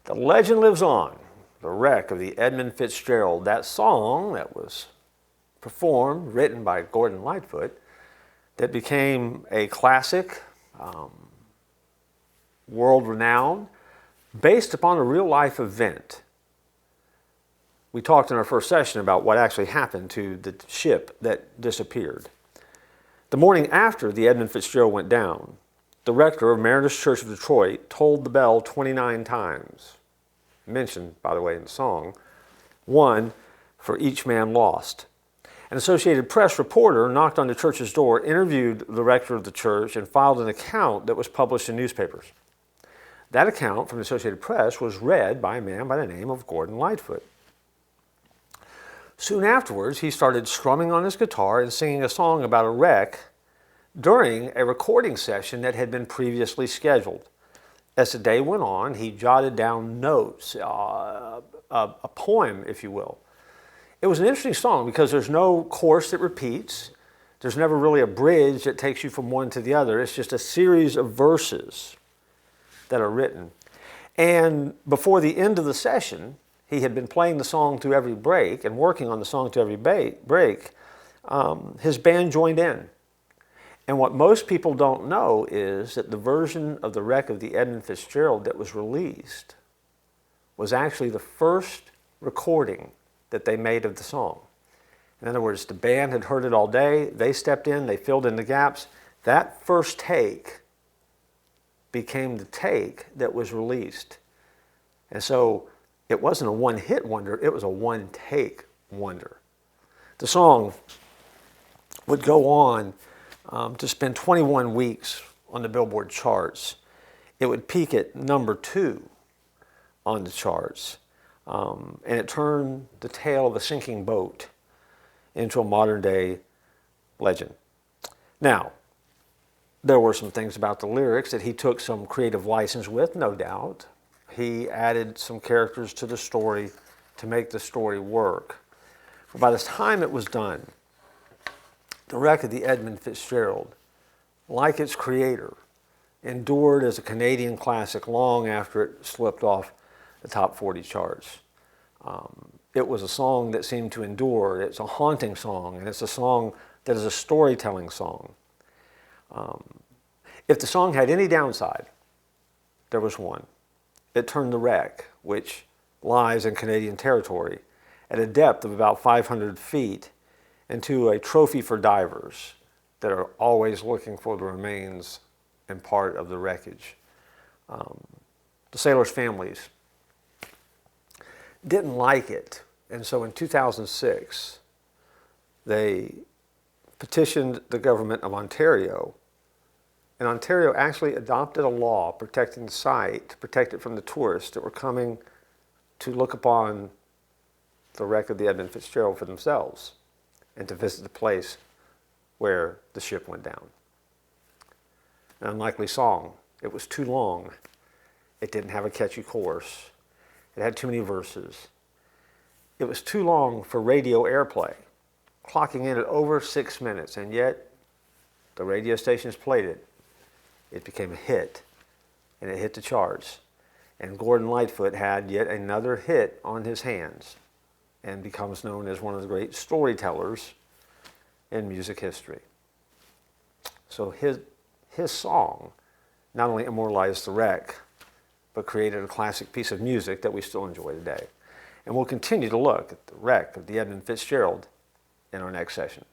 The legend lives on. The wreck of the Edmund Fitzgerald. That song that was performed, written by Gordon Lightfoot, that became a classic, world-renowned, based upon a real-life event. We talked in our first session about what actually happened to the ship that disappeared. The morning after the Edmund Fitzgerald went down, the rector of Mariners Church of Detroit tolled the bell 29 times, mentioned, by the way, in the song, one for each man lost. An Associated Press reporter knocked on the church's door, interviewed the rector of the church, and filed an account that was published in newspapers. That account from the Associated Press was read by a man by the name of Gordon Lightfoot. Soon afterwards, he started strumming on his guitar and singing a song about a wreck during a recording session that had been previously scheduled. As the day went on, he jotted down notes, a poem, if you will. It was an interesting song because there's no chorus that repeats. There's never really a bridge that takes you from one to the other. It's just a series of verses that are written. And before the end of the session, he had been playing the song through every break and working on the song through every break. His band joined in. And what most people don't know is that the version of the wreck of the Edmund Fitzgerald that was released was actually the first recording that they made of the song. In other words, the band had heard it all day, they stepped in, they filled in the gaps. That first take became the take that was released. And so it wasn't a one-hit wonder, it was a one-take wonder. The song would go on to spend 21 weeks on the Billboard charts. It would peak at number 2 on the charts. And it turned the tale of a sinking boat into a modern-day legend. Now, there were some things about the lyrics that he took some creative license with, no doubt. He added some characters to the story to make the story work. But by the time it was done, the wreck of the Edmund Fitzgerald, like its creator, endured as a Canadian classic long after it slipped off the top 40 charts. It was a song that seemed to endure. It's a haunting song, and it's a song that is a storytelling song. If the song had any downside, there was one. It turned the wreck, which lies in Canadian territory, at a depth of about 500 feet, into a trophy for divers that are always looking for the remains and part of the wreckage. The sailors' families didn't like it, and so in 2006, they petitioned the government of Ontario, and Ontario actually adopted a law protecting the site, to protect it from the tourists that were coming to look upon the wreck of the Edmund Fitzgerald for themselves and to visit the place where the ship went down. An unlikely song. It was too long. It didn't have a catchy chorus. It had too many verses. It was too long for radio airplay, clocking in at over 6 minutes, and yet the radio stations played it. It became a hit, and it hit the charts. And Gordon Lightfoot had yet another hit on his hands and becomes known as one of the great storytellers in music history. So his song not only immortalized the wreck, but created a classic piece of music that we still enjoy today. And we'll continue to look at the wreck of the Edmund Fitzgerald in our next session.